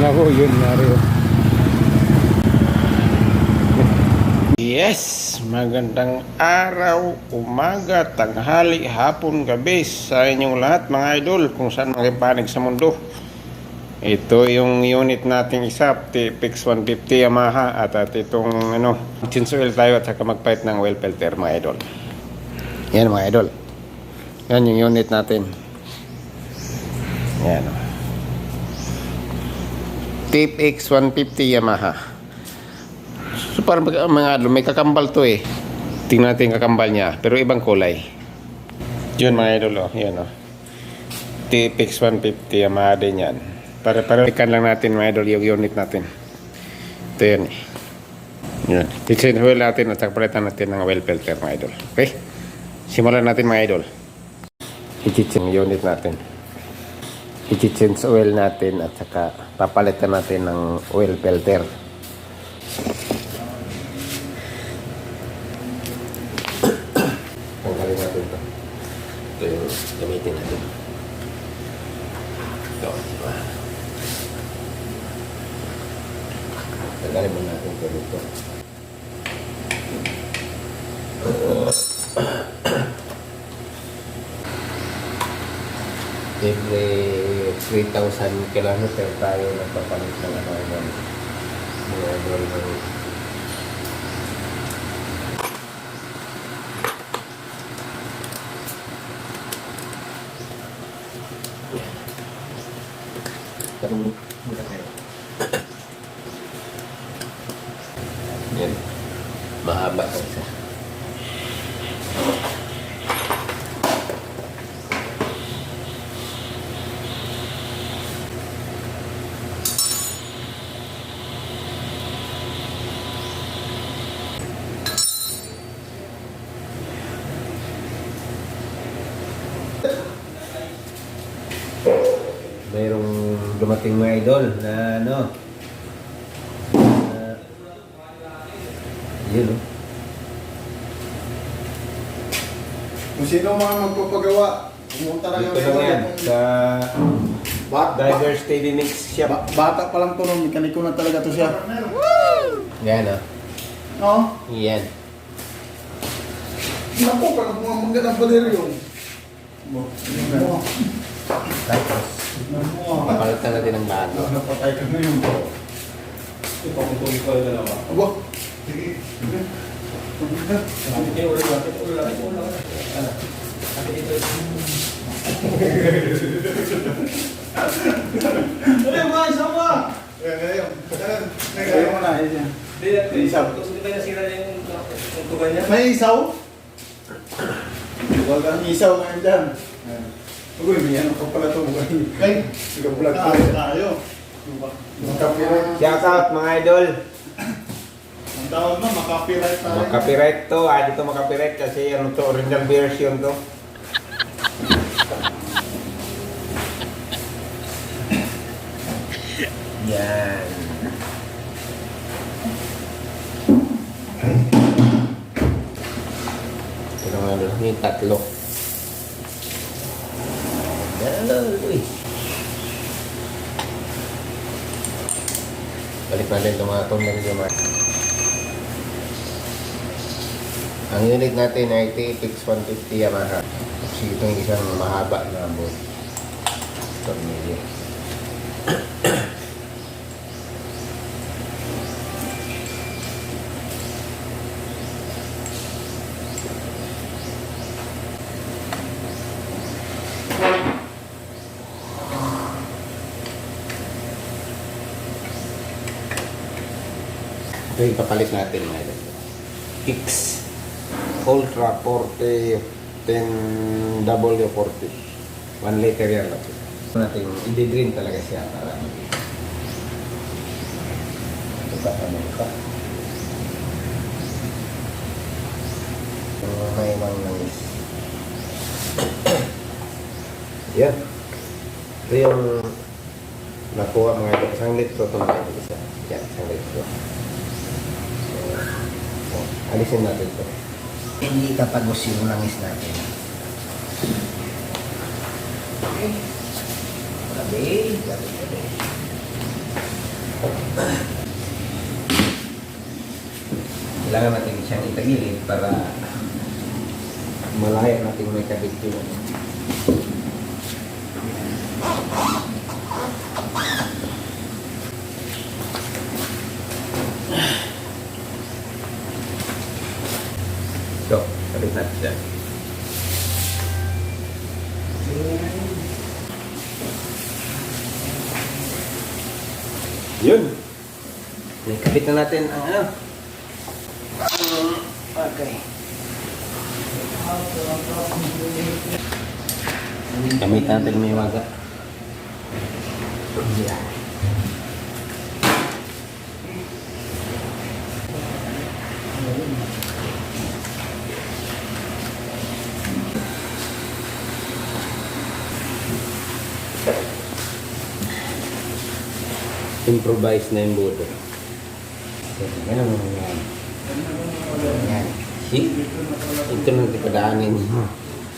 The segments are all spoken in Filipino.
Naku, yun nga rin. Yes, magandang araw, umaga, tanghali, hapon, gabi sa inyong lahat mga idol kung saan makipanig sa mundo. Ito yung unit nating isa, TPX 150 Yamaha at itong change oil tayo at saka magpalit ng oil filter mga idol. Yan mga idol. Yan yung unit natin. Yan. TPX 150 Yamaha. So parang mga idol, may kakambal to eh. Tingnan natin kakambal niya, pero ibang kulay. Yun mga idol, oh. Yan oh. TPX 150 Yamaha din yan. Para ikan lang natin mga idol yung unit natin. Ito yan eh. Yan. I-change oil natin at saka palitan natin ng oil filter mga idol. Okay? Simulan natin mga idol. I-change unit natin. I-change oil natin at saka papalitan natin ng oil filter. Tanggalin natin ito. Ito yung gamitin natin. Ito, diba? Tanggalin mo natin ito dito. Every 3,000 kilometer tayo nagpapalit ng mga idol ng yan, mahaba ang isa. Mayroong dumating mga idol na yun o. Kung sino mga magpapagawa, pumunta na yung Dito lang yan sa Diver Steady Mix Shop. Bata pa lang to nung mekaniko na talaga to siya. Yan o. Oo. Yan. Naku, parang mga magandang baleryo. Tapos papalitan natin ng bago. Napatay ka ngayon po. Ipaputuloy ko yung dalawa. Aba. Sige. Ate, ulo lang. Ate, ito. Ano ba? Isa ba? Ngayon mo na. Hindi, isaw. Gusto kita nasira yung tuban niya? May isaw? Huwag kang isaw ngayon dyan. Uy, may ano ka pala ito. Ay, sige bulag tayo. Shout out mga idol. Ang tawag na, makapiright tayo. Makapiright to. Dito makapiright kasi to original version to. Yan. Ito mga idol. Yung tatlo. Balik natin itong mga itong nagjaman. Ang unit natin ay TPX 150 Yamaha. Kasi ito yung isang mahaba na boat. Tornilyo. Ito yung papalit natin mga ito. X Ultra 40 10W40 1 liter yan lang. Natin i-drain talaga siya para ito ka. May mang langis. Yan. Ito yung nakuha mga ito. Isang litro ito mga ito isa. Yan, isang litro. Alisin natin ito. Hindi kapagos yung langis natin. Okay. Gabi. Kailangan natin siyang itagilid para malaya natin may kabit yun. So, kabit natin dyan. Yun. Kabit na natin ang ano. Okay. Gamit natin may waga. Yeah. Improvise na yung buto. Ganun mo yan. Yan. See? Ito nang tipadaanin.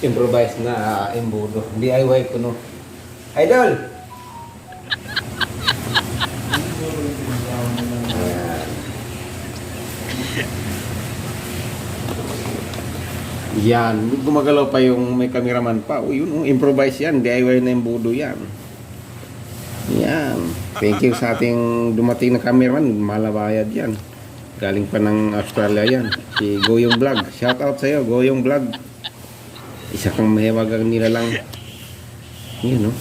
Improvise na embudo. DIY ko no. Idol! Yan. Gumagalaw pa yung may cameraman pa. O yun, improvise yan. DIY na embudo yan. Yan. Thank you sa ating dumating na cameraman. Malabayad yan. Galing pa ng Australia yan. Si Goyong Vlog. Shout out sa'yo, Goyong Vlog. Isa kang mahiwagang nilalang. Yun, no?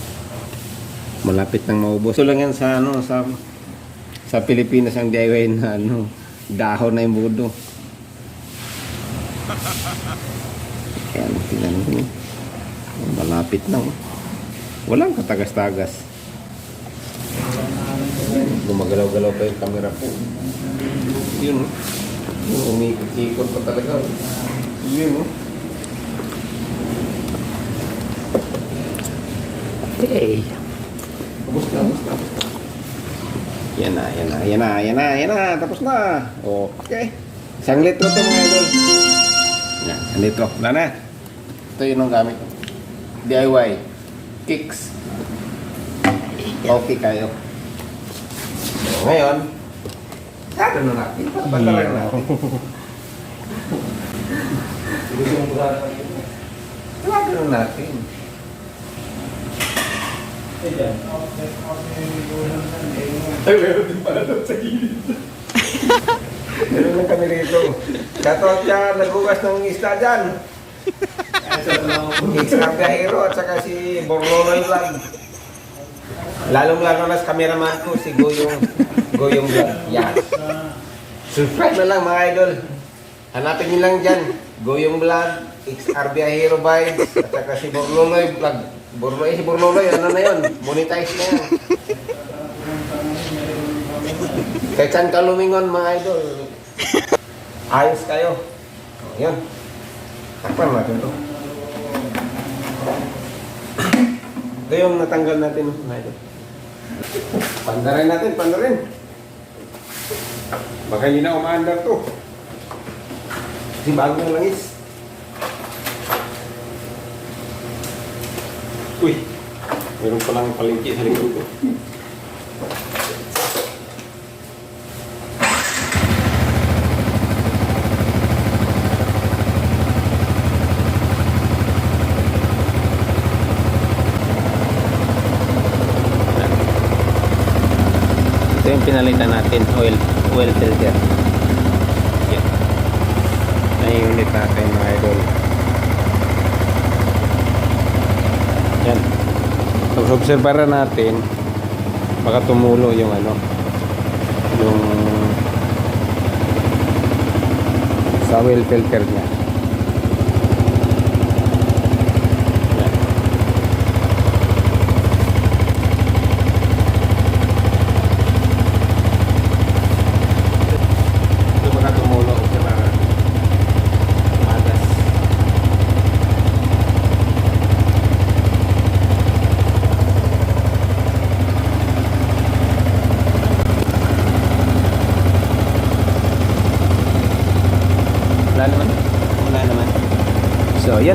Malapit nang maubos. Ito lang yan sa, ano, sa Pilipinas ang DIY na, ano, dahon na embudo. Ayan, tingnan mo. Malapit na, oh. Walang katagas-tagas. Gumagalaw-galaw pa yung camera po. Yun, oh. Yung umikot-ikot pa talaga. Yun, oh. Hey. Tapos na, tapos na. Yan na, yan na, yan na, yan na, yan na. Tapos na. Okay. 1 litro to mga idol. Yan, 1 litro. Wala na. Ito yun ang gamit. DIY. Kicks. Okay kayo. So, ngayon, ano na natin? Pagpatalang na. Ano natin? Ay, meron din pala doon sa gilid. Meron lang kami rito. Shoutout dyan, naghugas ng isda dyan. Extra Hero at saka si Borlonoy Vlog. Lalong-lalo na sa cameraman ko, si Goyong Vlog. Yan. Subscribe na lang mga idol. Hanapin nyo lang dyan. Goyong Vlog, XRB Hero Vibes, at saka si Borlonoy Vlog. Si Borlonoy, ano na yun? Monetize na yan. Kahit saan ka lumingon mga idol. Ayos kayo. Yan. Takpan natin to. Ito yung natanggal natin mga idol. Pandarin natin, pandarin. Baka hindi na umaandar to. Kasi bagong langis. Uy, meron palang palengke sa likod ko. Ito yung pinalitan natin, oil filter. Yan. Ay yung ulit natin mga idol. Yan. Pag obserbaran natin, baka tumulo yung ano, yung sa oil filter niya. Yan. Ito baka tumulo, obserbaran. Magas. Wala naman. So, yan.